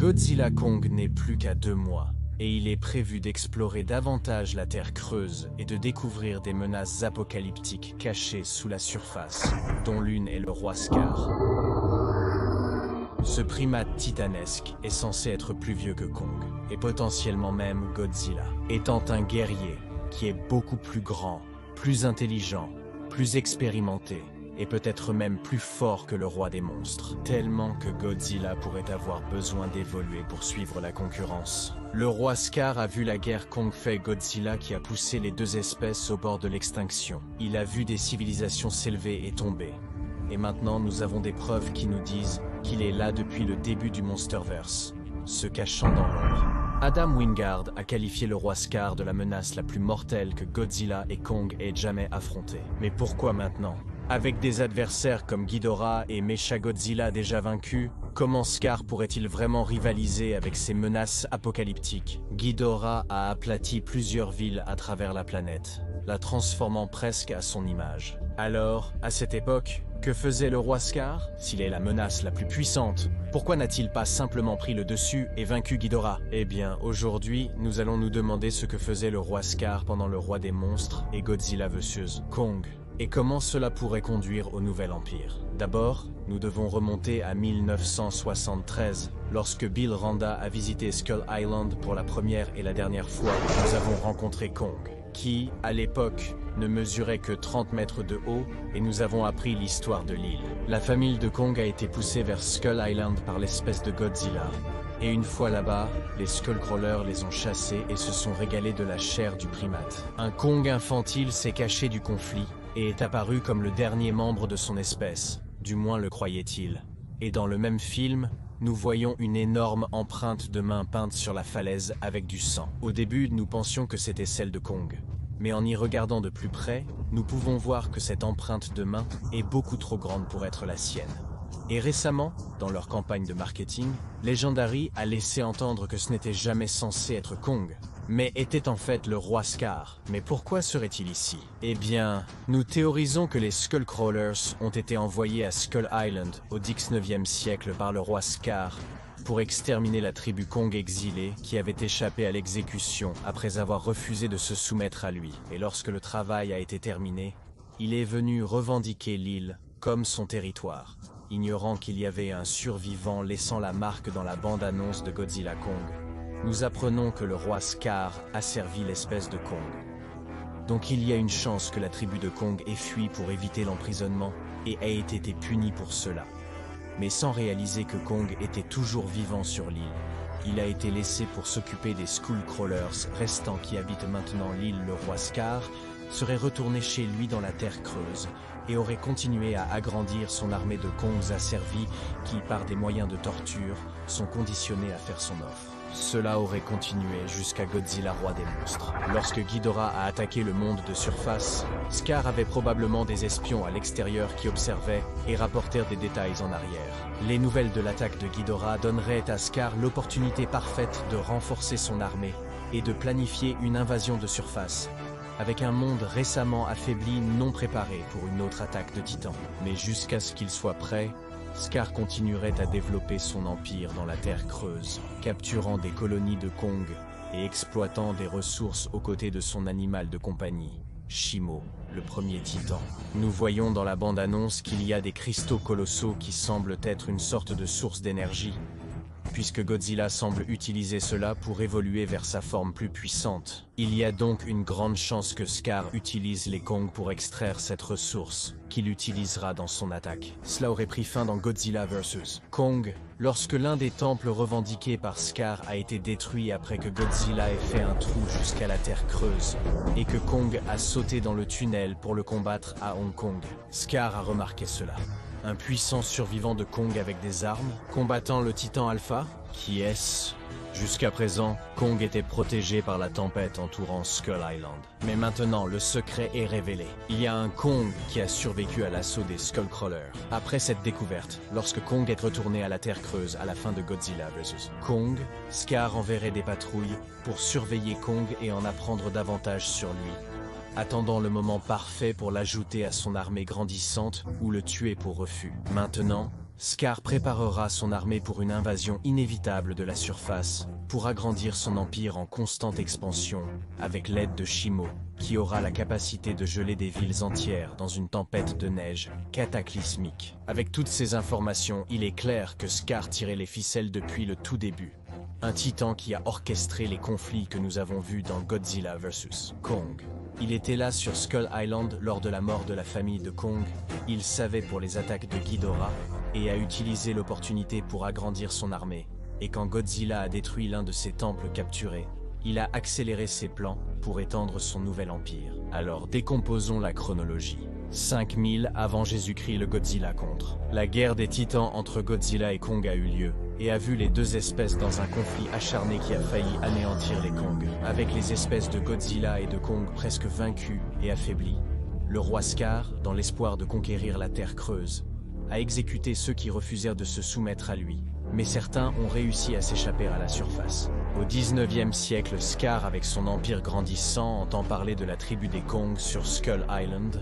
Godzilla Kong n'est plus qu'à 2 mois, et il est prévu d'explorer davantage la Terre creuse et de découvrir des menaces apocalyptiques cachées sous la surface, dont l'une est le roi Scar. Ce primate titanesque est censé être plus vieux que Kong, et potentiellement même Godzilla, étant un guerrier qui est beaucoup plus grand, plus intelligent, plus expérimenté, et peut-être même plus fort que le roi des monstres, tellement que Godzilla pourrait avoir besoin d'évoluer pour suivre la concurrence. Le roi Scar a vu la guerre Kong fait Godzilla qui a poussé les deux espèces au bord de l'extinction. Il a vu des civilisations s'élever et tomber. Et maintenant nous avons des preuves qui nous disent qu'il est là depuis le début du Monsterverse, se cachant dans l'ombre. Adam Wingard a qualifié le roi Scar de la menace la plus mortelle que Godzilla et Kong aient jamais affrontée. Mais pourquoi maintenant ? Avec des adversaires comme Ghidorah et Mechagodzilla déjà vaincus, comment Scar pourrait-il vraiment rivaliser avec ces menaces apocalyptiques? Ghidorah a aplati plusieurs villes à travers la planète, la transformant presque à son image. Alors, à cette époque, que faisait le roi Scar? S'il est la menace la plus puissante, pourquoi n'a-t-il pas simplement pris le dessus et vaincu Ghidorah? Eh bien, aujourd'hui, nous allons nous demander ce que faisait le roi Scar pendant le roi des monstres et Godzilla vs Kong. Et comment cela pourrait conduire au Nouvel Empire. D'abord, nous devons remonter à 1973, lorsque Bill Randa a visité Skull Island pour la première et la dernière fois. Nous avons rencontré Kong, qui, à l'époque, ne mesurait que 30 mètres de haut, et nous avons appris l'histoire de l'île. La famille de Kong a été poussée vers Skull Island par l'espèce de Godzilla. Et une fois là-bas, les Skullcrawlers les ont chassés et se sont régalés de la chair du primate. Un Kong infantile s'est caché du conflit, et est apparu comme le dernier membre de son espèce, du moins le croyait-il. Et dans le même film, nous voyons une énorme empreinte de main peinte sur la falaise avec du sang. Au début, nous pensions que c'était celle de Kong. Mais en y regardant de plus près, nous pouvons voir que cette empreinte de main est beaucoup trop grande pour être la sienne. Et récemment, dans leur campagne de marketing, Legendary a laissé entendre que ce n'était jamais censé être Kong, mais était en fait le roi Scar. Mais pourquoi serait-il ici? Eh bien, nous théorisons que les Skullcrawlers ont été envoyés à Skull Island au XIXe siècle par le roi Scar pour exterminer la tribu Kong exilée qui avait échappé à l'exécution après avoir refusé de se soumettre à lui. Et lorsque le travail a été terminé, il est venu revendiquer l'île comme son territoire, ignorant qu'il y avait un survivant laissant la marque dans la bande-annonce de Godzilla Kong. Nous apprenons que le roi Scar a servi l'espèce de Kong. Donc il y a une chance que la tribu de Kong ait fui pour éviter l'emprisonnement et ait été punie pour cela. Mais sans réaliser que Kong était toujours vivant sur l'île, il a été laissé pour s'occuper des Skullcrawlers restants qui habitent maintenant l'île. Le roi Scar serait retourné chez lui dans la terre creuse et aurait continué à agrandir son armée de Kongs asservis qui, par des moyens de torture, sont conditionnés à faire son offre. Cela aurait continué jusqu'à Godzilla roi des monstres. Lorsque Ghidorah a attaqué le monde de surface, Scar avait probablement des espions à l'extérieur qui observaient et rapportèrent des détails en arrière. Les nouvelles de l'attaque de Ghidorah donneraient à Scar l'opportunité parfaite de renforcer son armée et de planifier une invasion de surface, avec un monde récemment affaibli non préparé pour une autre attaque de Titan. Mais jusqu'à ce qu'il soit prêt, Scar continuerait à développer son empire dans la terre creuse, capturant des colonies de Kong et exploitant des ressources aux côtés de son animal de compagnie, Shimo, le premier titan. Nous voyons dans la bande-annonce qu'il y a des cristaux colossaux qui semblent être une sorte de source d'énergie, puisque Godzilla semble utiliser cela pour évoluer vers sa forme plus puissante. Il y a donc une grande chance que Scar utilise les Kong pour extraire cette ressource, qu'il utilisera dans son attaque. Cela aurait pris fin dans Godzilla vs Kong, lorsque l'un des temples revendiqués par Scar a été détruit après que Godzilla ait fait un trou jusqu'à la terre creuse, et que Kong a sauté dans le tunnel pour le combattre à Hong Kong. Scar a remarqué cela. Un puissant survivant de Kong avec des armes, combattant le Titan Alpha? Qui est-ce? Jusqu'à présent, Kong était protégé par la tempête entourant Skull Island. Mais maintenant, le secret est révélé. Il y a un Kong qui a survécu à l'assaut des Skullcrawlers. Après cette découverte, lorsque Kong est retourné à la Terre Creuse à la fin de Godzilla vs Kong, Scar enverrait des patrouilles pour surveiller Kong et en apprendre davantage sur lui, attendant le moment parfait pour l'ajouter à son armée grandissante ou le tuer pour refus. Maintenant, Scar préparera son armée pour une invasion inévitable de la surface, pour agrandir son empire en constante expansion, avec l'aide de Shimo, qui aura la capacité de geler des villes entières dans une tempête de neige cataclysmique. Avec toutes ces informations, il est clair que Scar tirait les ficelles depuis le tout début. Un titan qui a orchestré les conflits que nous avons vus dans Godzilla vs Kong. Il était là sur Skull Island lors de la mort de la famille de Kong, il savait pour les attaques de Ghidorah, et a utilisé l'opportunité pour agrandir son armée. Et quand Godzilla a détruit l'un de ses temples capturés, il a accéléré ses plans pour étendre son nouvel empire. Alors décomposons la chronologie. 5000 avant Jésus-Christ, le Godzilla contre. La guerre des titans entre Godzilla et Kong a eu lieu, et a vu les deux espèces dans un conflit acharné qui a failli anéantir les Kong. Avec les espèces de Godzilla et de Kong presque vaincues et affaiblies, le roi Scar, dans l'espoir de conquérir la Terre creuse, a exécuté ceux qui refusèrent de se soumettre à lui. Mais certains ont réussi à s'échapper à la surface. Au 19e siècle, Scar, avec son empire grandissant, entend parler de la tribu des Kong sur Skull Island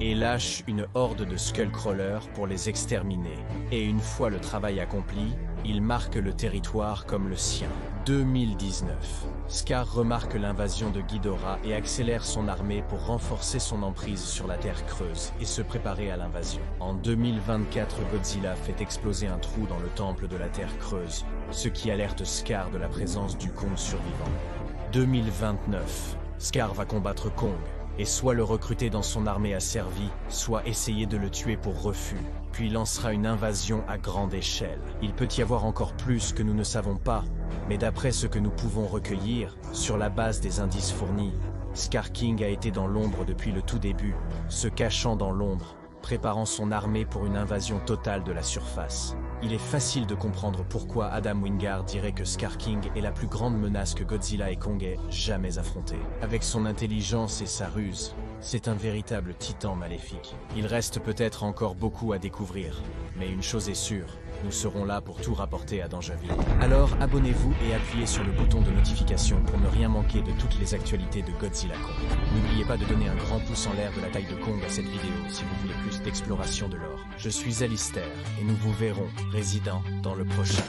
et lâche une horde de Skullcrawlers pour les exterminer. Et une fois le travail accompli, il marque le territoire comme le sien. 2019. Scar remarque l'invasion de Ghidorah et accélère son armée pour renforcer son emprise sur la Terre creuse et se préparer à l'invasion. En 2024, Godzilla fait exploser un trou dans le temple de la Terre creuse, ce qui alerte Scar de la présence du Kong survivant. 2029. Scar va combattre Kong, et soit le recruter dans son armée asservie, soit essayer de le tuer pour refus, puis lancera une invasion à grande échelle. Il peut y avoir encore plus que nous ne savons pas, mais d'après ce que nous pouvons recueillir, sur la base des indices fournis, Scar King a été dans l'ombre depuis le tout début, se cachant dans l'ombre, préparant son armée pour une invasion totale de la surface. Il est facile de comprendre pourquoi Adam Wingard dirait que Scar King est la plus grande menace que Godzilla et Kong aient jamais affrontée. Avec son intelligence et sa ruse, c'est un véritable titan maléfique. Il reste peut-être encore beaucoup à découvrir, mais une chose est sûre, nous serons là pour tout rapporter à Dangeville. Alors abonnez-vous et appuyez sur le bouton de notification pour ne rien manquer de toutes les actualités de Godzilla Kong. N'oubliez pas de donner un grand pouce en l'air de la taille de Kong à cette vidéo si vous voulez plus d'exploration de l'or. Je suis Alistair et nous vous verrons, résidents, dans le prochain.